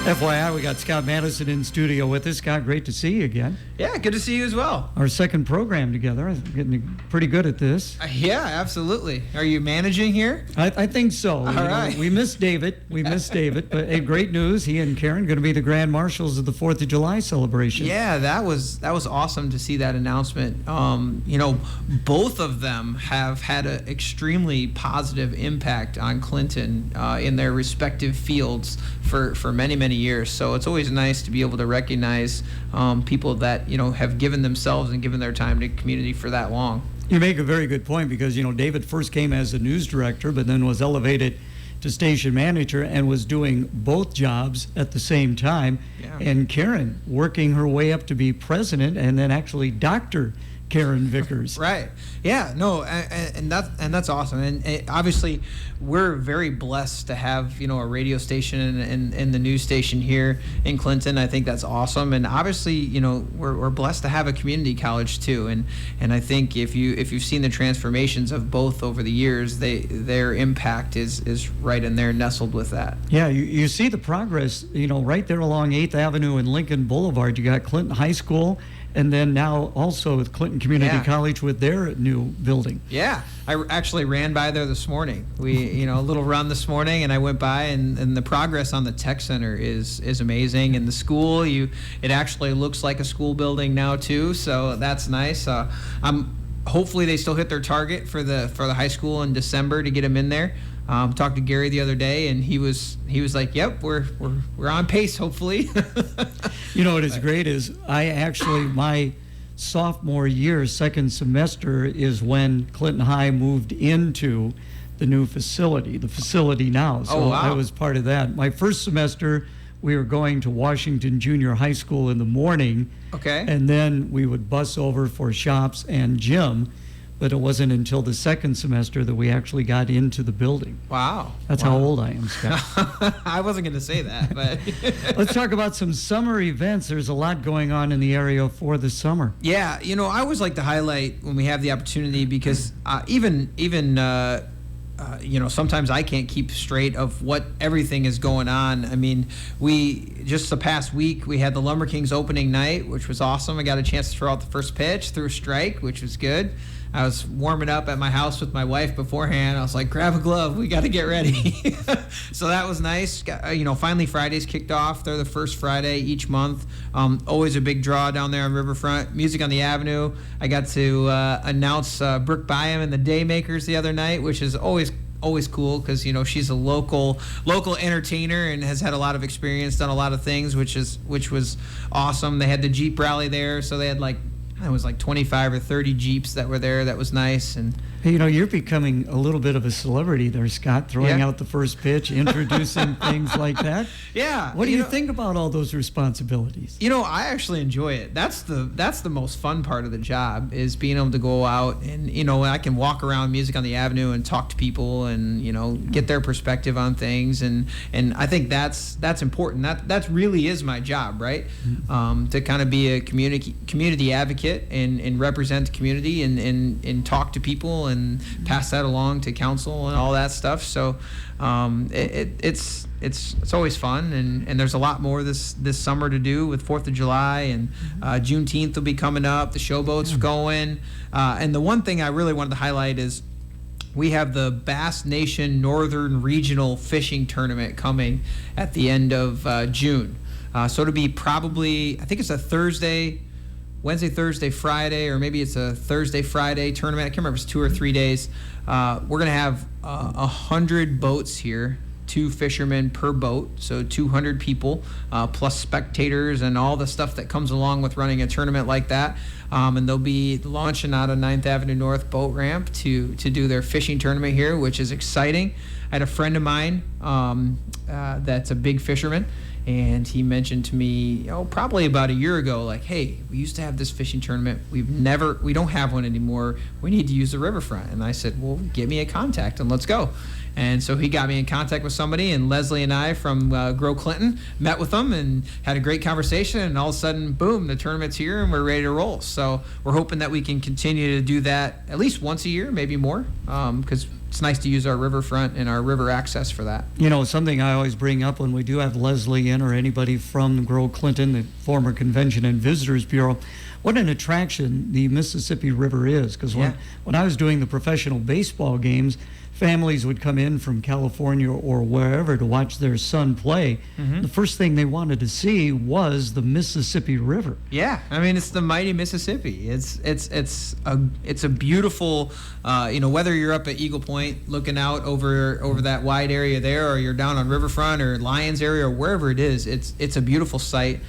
FYI, we got Scott Madison in studio with us. Scott, great to see you again. Yeah, good to see you as well. Our second program together. I'm getting pretty good at this. Yeah, absolutely. Are you managing here? I think so. All right. We missed David. But hey, great news. He and Karen going to be the grand marshals of the 4th of July celebration. Yeah, that was awesome to see that announcement. Both of them have had an extremely positive impact on Clinton in their respective fields for many years. So it's always nice to be able to recognize people that have given themselves and given their time to community for that long. You make a very good point because David first came as a news director, but then was elevated to station manager and was doing both jobs at the same time. Yeah. And Karen working her way up to be president, and then actually Dr. Karen Vickers. Right. Yeah. No. And that's awesome. And obviously, we're very blessed to have a radio station and the news station here in Clinton. I think that's awesome. And obviously, we're blessed to have a community college too. And I think if you've seen the transformations of both over the years, their impact is right in there, nestled with that. Yeah. You see the progress. Right there along 8th Avenue and Lincoln Boulevard. You got Clinton High School. And then now also with Clinton Community College with their new building. Yeah, I actually ran by there this morning. We, a little run this morning, and I went by, and the progress on the tech center is amazing. And the school, it actually looks like a school building now too, so that's nice. Hopefully they still hit their target for the high school in December to get them in there. Talked to Gary the other day, and he was like, "Yep, we're on pace. Hopefully." What is great is my sophomore year, second semester, is when Clinton High moved into the new facility. The facility now, so I was part of that. My first semester, we were going to Washington Junior High School in the morning. Okay. And then we would bus over for shops and gym. But it wasn't until the second semester that we actually got into the building. Wow. That's how old I am, Scott. I wasn't going to say that, but... Let's talk about some summer events. There's a lot going on in the area for the summer. Yeah, I always like to highlight when we have the opportunity because sometimes I can't keep straight of what everything is going on. I mean, just the past week, we had the Lumber Kings opening night, which was awesome. I got a chance to throw out the first pitch, threw a strike, which was good. I was warming up at my house with my wife beforehand. I was like, grab a glove. We got to get ready. So that was nice. Finally Fridays kicked off. They're the first Friday each month. Always a big draw down there on Riverfront. Music on the Avenue. I got to announce Brooke Byam and the Daymakers the other night, which is always cool because she's a local entertainer and has had a lot of experience, done a lot of things, which was awesome. They had the Jeep rally there, so they had it was 25 or 30 Jeeps that were there. That was nice. And you're becoming a little bit of a celebrity there, Scott, throwing out the first pitch, introducing things like that. Yeah. What do you think about all those responsibilities? I actually enjoy it. That's the most fun part of the job is being able to go out and, I can walk around Music on the Avenue and talk to people and, get their perspective on things. And I think that's important. That really is my job, right? To kind of be a community advocate and represent the community and talk to people and pass that along to council and all that stuff. So it's always fun, and there's a lot more this summer to do with 4th of July, and Juneteenth will be coming up, the showboats going, and the one thing I really wanted to highlight is we have the Bass Nation Northern Regional Fishing Tournament coming at the end of June. So it'll be probably, I think it's a Wednesday, Thursday, Friday, or maybe it's a Thursday, Friday tournament. I can't remember if it's 2 or 3 days. We're going to have 100 boats here, 2 fishermen per boat, so 200 people, plus spectators and all the stuff that comes along with running a tournament like that. And they'll be launching out of 9th Avenue North boat ramp to do their fishing tournament here, which is exciting. I had a friend of mine that's a big fisherman, and he mentioned to me, probably about a year ago, like, hey, we used to have this fishing tournament. We don't have one anymore. We need to use the riverfront. And I said, well, get me a contact and let's go. And so he got me in contact with somebody, and Leslie and I from Grow Clinton met with them and had a great conversation, and all of a sudden, boom, the tournament's here and we're ready to roll. So we're hoping that we can continue to do that at least once a year, maybe more, because it's nice to use our riverfront and our river access for that. You know, something I always bring up when we do have Leslie in or anybody from Grow Clinton, the former Convention and Visitors Bureau, what an attraction the Mississippi River is. Because when I was doing the professional baseball games, families would come in from California or wherever to watch their son play. The first thing they wanted to see was the Mississippi River. Yeah, I mean, it's the mighty Mississippi. It's a beautiful, whether you're up at Eagle Point looking out over that wide area there, or you're down on Riverfront or Lions area or wherever it is, it's a beautiful sight.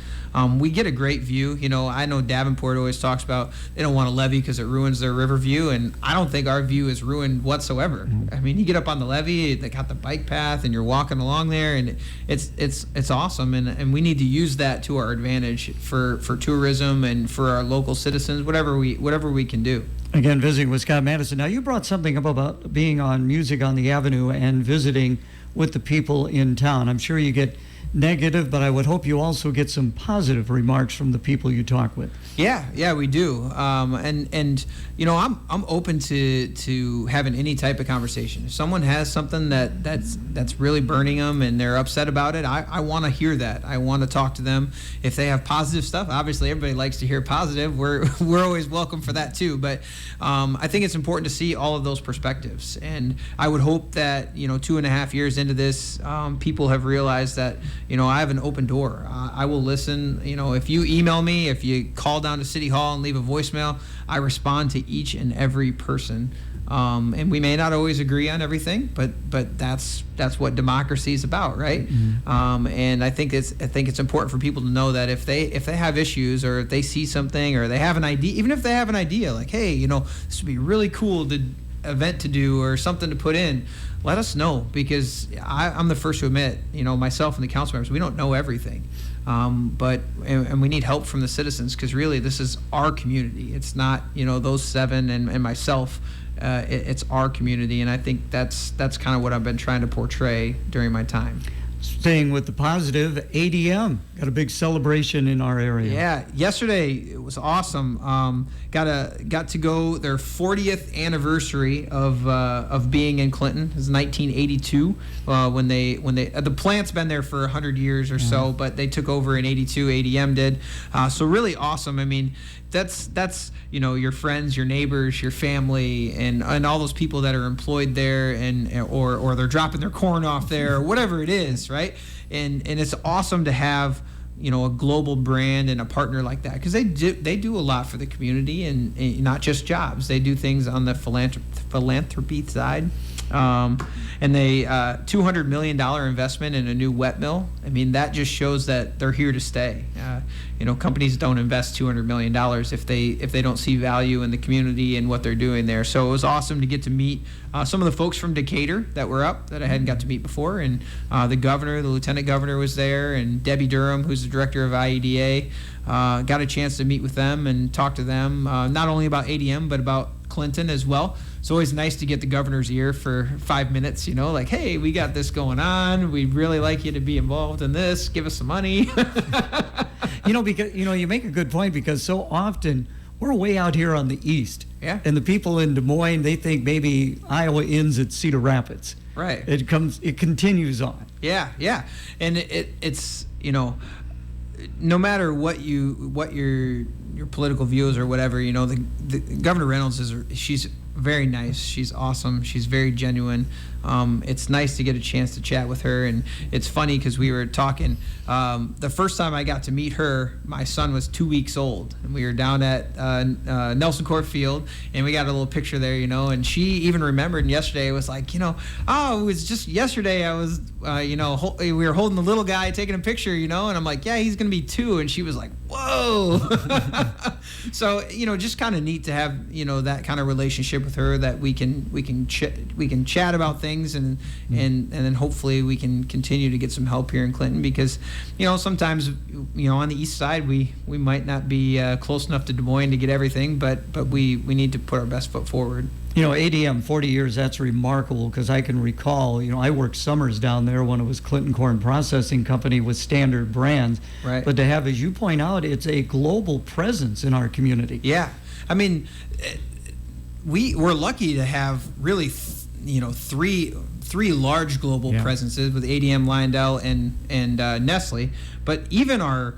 We get a great view. I know Davenport always talks about they don't want to levee because it ruins their river view, and I don't think our view is ruined whatsoever. I mean, you get up on the levee, they got the bike path, and you're walking along there, and it's awesome, and we need to use that to our advantage for tourism and for our local citizens, whatever we can do. Again, visiting with Scott Madison. Now, you brought something up about being on Music on the Avenue and visiting with the people in town. I'm sure you get negative, but I would hope you also get some positive remarks from the people you talk with. Yeah, we do. And I'm open to having any type of conversation. If someone has something that's really burning them and they're upset about it, I want to hear that. I want to talk to them. If they have positive stuff, obviously everybody likes to hear positive. We're always welcome for that too. But I think it's important to see all of those perspectives. And I would hope that 2.5 years into this, people have realized that I have an open door. I will listen. If you email me, if you call down to City Hall and leave a voicemail, I respond to each and every person. And we may not always agree on everything, but that's what democracy is about, right? And I think it's important for people to know that if they have issues, or if they see something, or they have an idea, even if they have an idea like, hey, this would be really cool event to do or something to put in, let us know, because I'm the first to admit, myself and the council members, we don't know everything, but we need help from the citizens, because really this is our community. It's not those 7 and myself. It's our community, and I think that's kind of what I've been trying to portray during my time. Staying with the positive, ADM got a big celebration in our area. Yeah, yesterday it was awesome. Got to go their 40th anniversary of being in Clinton. It was 1982 when the plant's been there for 100 years or so, but they took over in 82. ADM did. So really awesome. I mean, that's your friends, your neighbors, your family, and all those people that are employed there, or they're dropping their corn off there, or whatever it is, right? And it's awesome to have a global brand and a partner like that, because they do a lot for the community, and not just jobs. They do things on the philanthropy side. And they $200 million investment in a new wet mill. I mean, that just shows that they're here to stay. Companies don't invest $200 million if they don't see value in the community and what they're doing there. So it was awesome to get to meet some of the folks from Decatur that were up that I hadn't got to meet before, and the governor, the lieutenant governor was there, and Debbie Durham, who's the director of IEDA. Got a chance to meet with them and talk to them, not only about ADM, but about Clinton as well. It's always nice to get the governor's ear for 5 minutes, like, hey, we got this going on. We'd really like you to be involved in this. Give us some money. Because you make a good point, because so often we're way out here on the east. Yeah. And the people in Des Moines, they think maybe Iowa ends at Cedar Rapids. Right. It continues on. Yeah. And it's no matter what your political views or whatever, the Governor Reynolds she's very nice. She's awesome. She's very genuine. It's nice to get a chance to chat with her, and it's funny because we were talking. The first time I got to meet her, my son was 2 weeks old, and we were down at Nelson Court Field, and we got a little picture there, and she even remembered. And yesterday it was like, it was just yesterday. I was, we were holding the little guy, taking a picture, and I'm like, yeah, he's gonna be 2, and she was like, whoa. So just kind of neat to have that kind of relationship with her, that we can chat about things, and then hopefully we can continue to get some help here in Clinton, because sometimes on the east side we might not be close enough to Des Moines to get everything, but we need to put our best foot forward. ADM, 40 years, that's remarkable, because I can recall, I worked summers down there when it was Clinton Corn Processing Company with Standard Brands. Right. But to have, as you point out, it's a global presence in our community. Yeah. I mean, we're lucky to have really three large global presences with ADM, Lyondell, and Nestle. But even our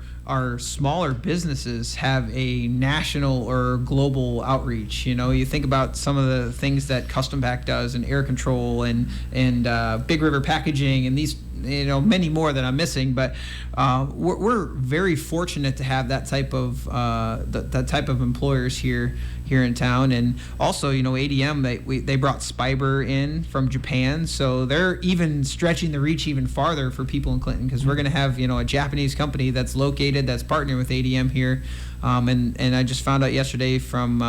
smaller businesses have a national or global outreach. You think about some of the things that Custom Pack does, and Air Control, and Big River Packaging, and these many more that I'm missing. But we're very fortunate to have that type of employers here in town. And also, ADM, they brought Spiber in from Japan, so they're even stretching the reach even farther for people in Clinton, because we're going to have a Japanese company that's partnering with ADM here. And I just found out yesterday from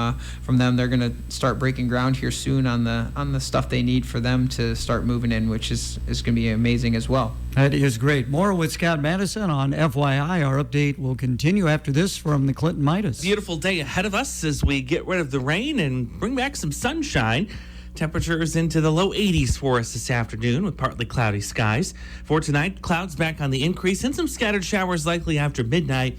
them, they're going to start breaking ground here soon on the stuff they need for them to start moving in, which is going to be amazing as well. That is great. More with Scott Madison on FYI. Our update will continue after this from the Clinton Midas. Beautiful day ahead of us as we get rid of the rain and bring back some sunshine. Temperatures into the low 80s for us this afternoon with partly cloudy skies. For tonight, clouds back on the increase and some scattered showers likely after midnight.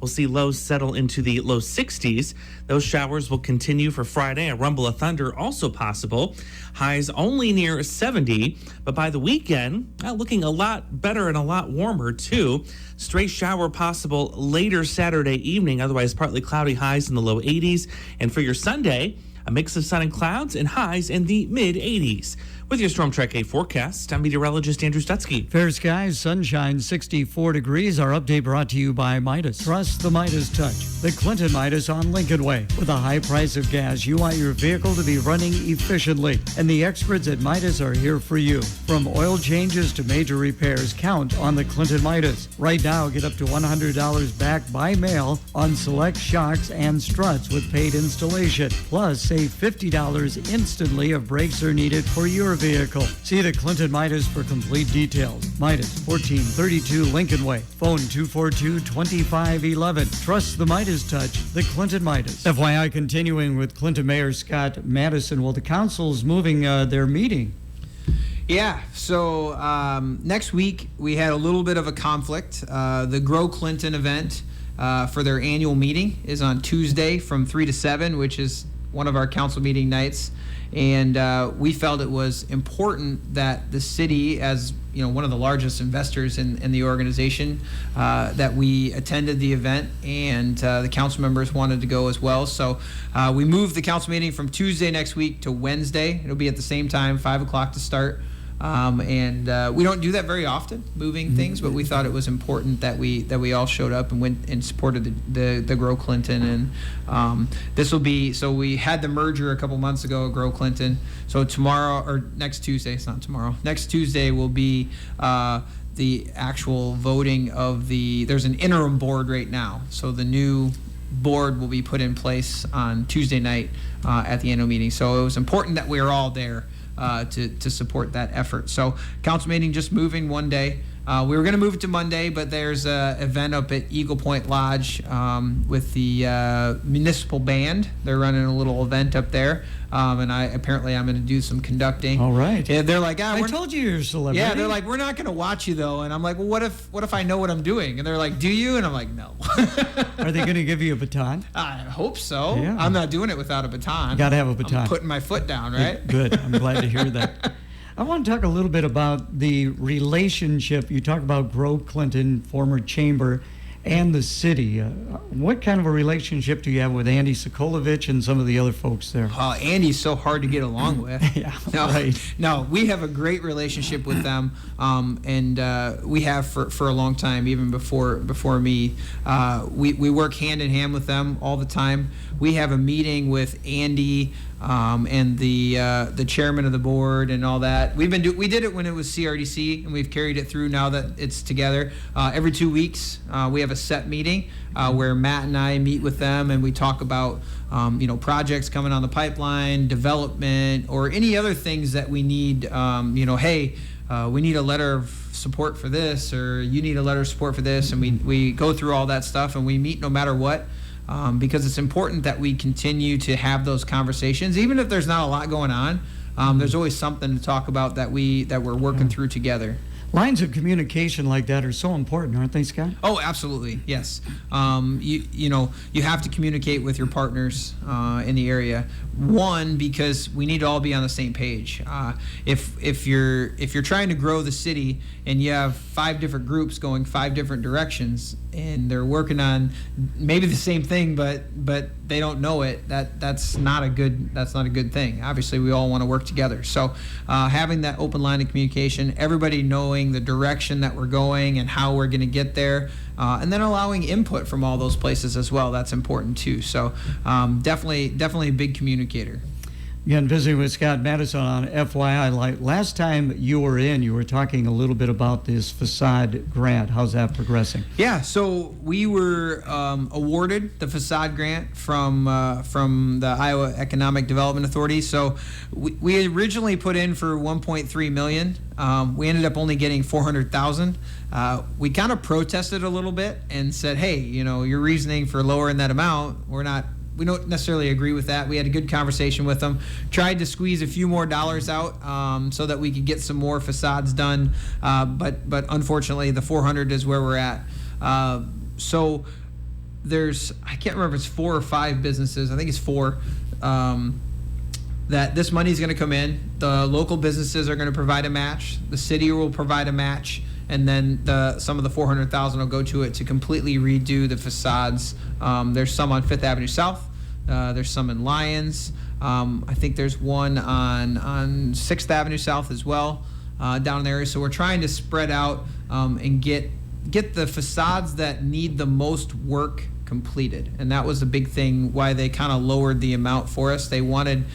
We'll see lows settle into the low 60s. Those showers will continue for Friday. A rumble of thunder also possible. Highs only near 70. But by the weekend, looking a lot better and a lot warmer too. Stray shower possible later Saturday evening. Otherwise, partly cloudy, highs in the low 80s. And for your Sunday, a mix of sun and clouds and highs in the mid 80s. With your Storm Track 8 forecast, I'm meteorologist Andrew Stutzky. Fair skies, sunshine, 64 degrees. Our update brought to you by Midas. Trust the Midas touch. The Clinton Midas on Lincoln Way. With a high price of gas, you want your vehicle to be running efficiently. And the experts at Midas are here for you. From oil changes to major repairs, count on the Clinton Midas. Right now, get up to $100 back by mail on select shocks and struts with paid installation. Plus, save $50 instantly if brakes are needed for your vehicle. See the Clinton Midas for complete details. Midas, 1432 Lincoln Way. Phone 242-2511. Trust the Midas touch, the Clinton Midas. FYI, continuing with Clinton Mayor Scott Madison. Well, the council's moving their meeting. Yeah, so next week we had a little bit of a conflict. The Grow Clinton event for their annual meeting is on Tuesday from 3 to 7, which is one of our council meeting nights. And we felt it was important that the city, as one of the largest investors in the organization, that we attended the event, and the council members wanted to go as well. So we moved the council meeting from Tuesday next week to Wednesday. It'll be at the same time, 5 o'clock to start. And we don't do that very often, moving things, but we thought it was important that we all showed up and went and supported the Grow Clinton. And this will be, so we had the merger a couple months ago, Grow Clinton. So tomorrow, or next Tuesday, it's not tomorrow, next Tuesday will be the actual voting of there's an interim board right now. So the new board will be put in place on Tuesday night at the annual meeting. So it was important that we were all there to support that effort. So council meeting just moving one day. We were going to move it to Monday, but there's an event up at Eagle Point Lodge with the municipal band. They're running a little event up there, and I'm going to do some conducting. All right. And they're like, I told you you're a celebrity. Yeah, they're like, we're not going to watch you though. And I'm like, well, what if I know what I'm doing? And they're like, do you? And I'm like, no. Are they going to give you a baton? I hope so. Yeah. I'm not doing it without a baton. Got to have a baton. I'm putting my foot down, right? Good. I'm glad to hear that. I want to talk a little bit about the relationship. You talk about Grow Clinton, former chamber, and the city. What kind of a relationship do you have with Andy Sokolovich and some of the other folks there? Andy's so hard to get along with. Yeah, no, right. No, we have a great relationship with them, and we have for a long time, even before me. We work hand in hand with them all the time. We have a meeting with Andy and the chairman of the board and all that. We did it when it was CRDC, and we've carried it through now that it's together. Every 2 weeks, we have a set meeting where Matt and I meet with them, and we talk about projects coming on the pipeline, development, or any other things that we need. Hey, we need a letter of support for this, or you need a letter of support for this, and we go through all that stuff, and we meet no matter what. Because it's important that we continue to have those conversations, even if there's not a lot going on. There's always something to talk about that we're working through together. Lines of communication like that are so important, aren't they, Scott? Oh, absolutely, yes. You have to communicate with your partners in the area. One, because we need to all be on the same page. If you're trying to grow the city and you have 5 different groups going 5 different directions and they're working on maybe the same thing, but they don't know it, that's not a good thing. Obviously, we all want to work together. So having that open line of communication, everybody knowing the direction that we're going and how we're going to get there, and then allowing input from all those places as well. That's important too. So definitely a big communicator. Again, visiting with Scott Madison on FYI. Last time you were in, you were talking a little bit about this facade grant. How's that progressing? Yeah, so we were awarded the facade grant from the Iowa Economic Development Authority. So we originally put in for $1.3 million. We ended up only getting $400,000. We kind of protested a little bit and said, hey, your reasoning for lowering that amount, we don't necessarily agree with that. We had a good conversation with them, tried to squeeze a few more dollars out so that we could get some more facades done. But unfortunately, the 400 is where we're at. So I can't remember if it's 4 or 5 businesses. I think it's 4. That this money is going to come in. The local businesses are going to provide a match. The city will provide a match. And then some of the $400,000 will go to it to completely redo the facades. There's some on 5th Avenue South. There's some in Lyons. I think there's one on 6th Avenue South as well, down in the area. So we're trying to spread out and get the facades that need the most work completed. And that was a big thing why they kind of lowered the amount for us. They wanted,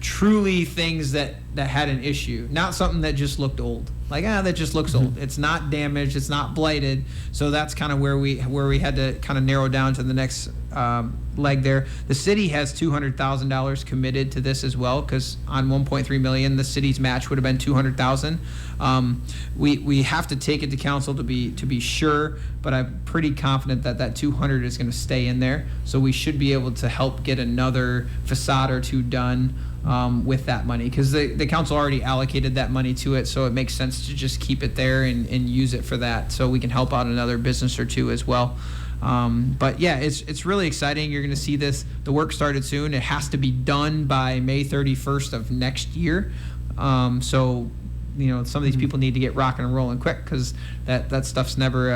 truly things that had an issue, not something that just looked old. Like, that just looks old. It's not damaged. It's not blighted. So that's kind of where we had to kind of narrow down to the next leg there. The city has $200,000 committed to this as well, because on $1.3 million, the city's match would have been $200,000. We have to take it to council to be sure, but I'm pretty confident that 200 is going to stay in there. So we should be able to help get another facade or 2 done with that money, because the council already allocated that money to it, so it makes sense to just keep it there and use it for that, so we can help out another business or 2 as well. But yeah, it's really exciting. You're going to see the work started soon. It has to be done by May 31st of next year. So some of these people need to get rocking and rolling quick, because that stuff's never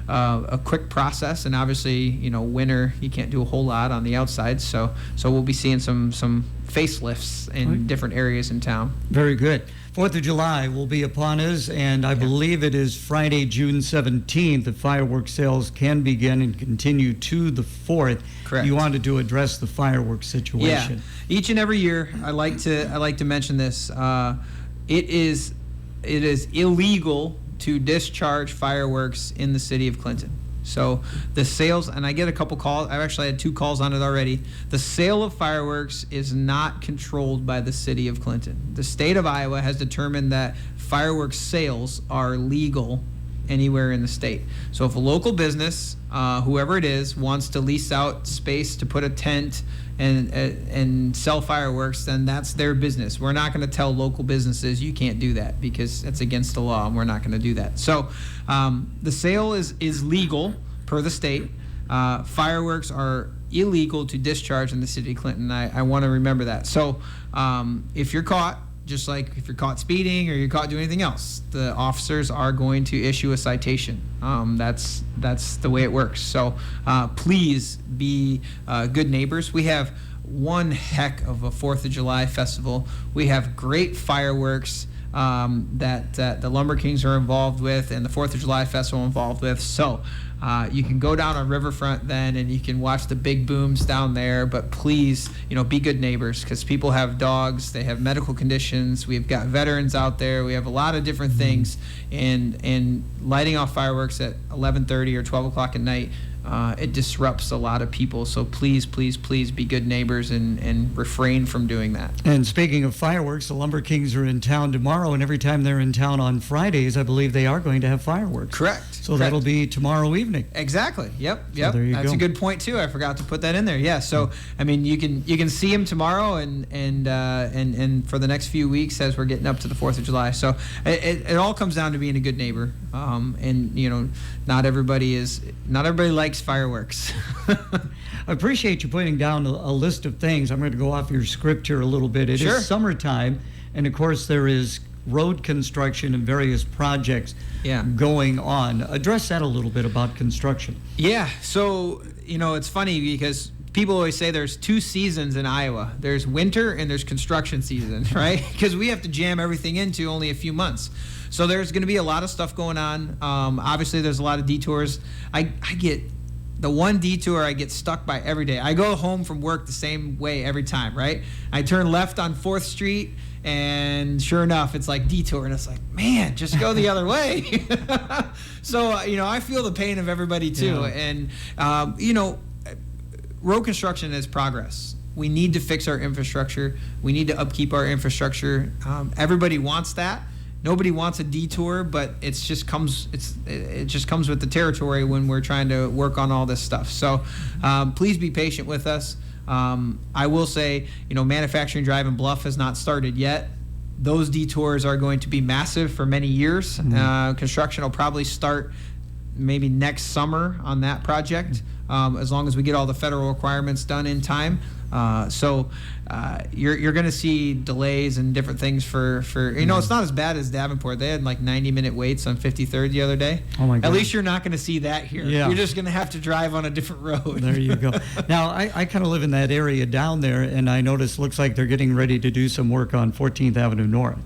a quick process. And obviously, winter, you can't do a whole lot on the outside. So we'll be seeing some facelifts in different areas in town. Very good. 4th of July will be upon us, and I believe it is Friday, June 17th. The fireworks sales can begin and continue to the 4th. Correct. You wanted to address the fireworks situation. Yeah. Each and every year, I like to mention this. It is illegal to discharge fireworks in the city of Clinton. So the sales, and I get a couple calls, I've actually had 2 calls on it already. The sale of fireworks is not controlled by the city of Clinton. The state of Iowa has determined that fireworks sales are legal anywhere in the state. So if a local business, whoever it is, wants to lease out space to put a tent and sell fireworks, then that's their business. We're not going to tell local businesses you can't do that, because it's against the law, and we're not going to do that. So the sale is legal per the state. Fireworks are illegal to discharge in the city of Clinton. I want to remember that. So if you're caught, just like if you're caught speeding or you're caught doing anything else, the officers are going to issue a citation. That's the way it works. So please be good neighbors. We have one heck of a 4th of July festival. We have great fireworks that the Lumber Kings are involved with, and the 4th of July festival involved with. So you can go down on Riverfront then, and you can watch the big booms down there. But please, be good neighbors, because people have dogs, they have medical conditions. We've got veterans out there. We have a lot of different things, and lighting off fireworks at 11:30 or 12 o'clock at night it disrupts a lot of people. So please, please, please be good neighbors and refrain from doing that. And speaking of fireworks, the Lumber Kings are in town tomorrow, and every time they're in town on Fridays, I believe they are going to have fireworks. Correct. So that'll be tomorrow evening. Exactly. Yep. there you That's go. a good point too. I forgot to put that in there. Yeah. So I mean, you can see him tomorrow and for the next few weeks as we're getting up to the 4th of July. So it all comes down to being a good neighbor. And you know, not everybody likes fireworks. I appreciate you putting down a list of things. I'm going to go off your script here a little bit. It Sure. is summertime, and of course there is road construction and various projects Yeah. going on. Address that a little bit about construction. Yeah. So, you know, it's funny because people always say there's 2 seasons in Iowa. There's winter and there's construction season, right? Because we have to jam everything into only a few months. So there's going to be a lot of stuff going on. Obviously, there's a lot of detours. I get the one detour I get stuck by every day. I go home from work the same way every time, right? I turn left on 4th Street, and sure enough, it's like detour, and it's like, man, just go the other way. So, you know, I feel the pain of everybody too. Yeah. And, you know, road construction is progress. We need to fix our infrastructure. We need to upkeep our infrastructure. Everybody wants that. Nobody wants a detour, but it just comes with the territory when we're trying to work on all this stuff. So please be patient with us. I will say, you know, Manufacturing Drive and Bluff has not started yet. Those detours are going to be massive for many years. Construction will probably start maybe next summer on that project, as long as we get all the federal requirements done in time. So you're going to see delays and different things for you know, it's not as bad as Davenport. They had like 90-minute waits on 53rd the other day. Oh my God. At least you're not going to see that here. Yeah. You're just going to have to drive on a different road. There you go. Now, I kind of live in that area down there, and I notice looks like they're getting ready to do some work on 14th Avenue North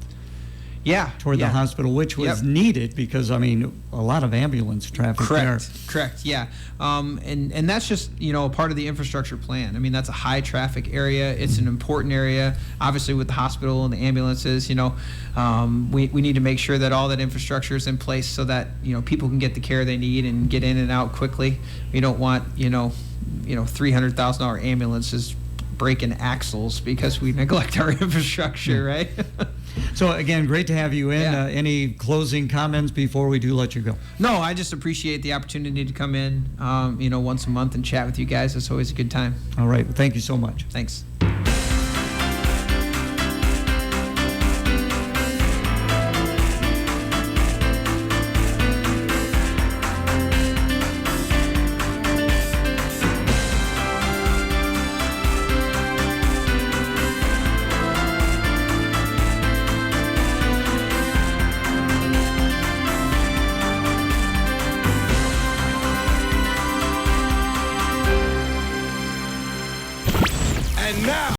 Yeah. toward the hospital, which was Yep. needed because, I mean, a lot of ambulance traffic there. Correct. Yeah. And that's just, you know, a part of the infrastructure plan. I mean, that's a high traffic area. It's an important area, obviously, with the hospital and the ambulances. You know, we need to make sure that all that infrastructure is in place so that, you know, people can get the care they need and get in and out quickly. We don't want, you know, $300,000 ambulances breaking axles because we neglect our infrastructure, right? So, again, great to have you in. Yeah. Any closing comments before we do let you go? No, I just appreciate the opportunity to come in, you know, once a month and chat with you guys. It's always a good time. All right. Well, thank you so much. Thanks.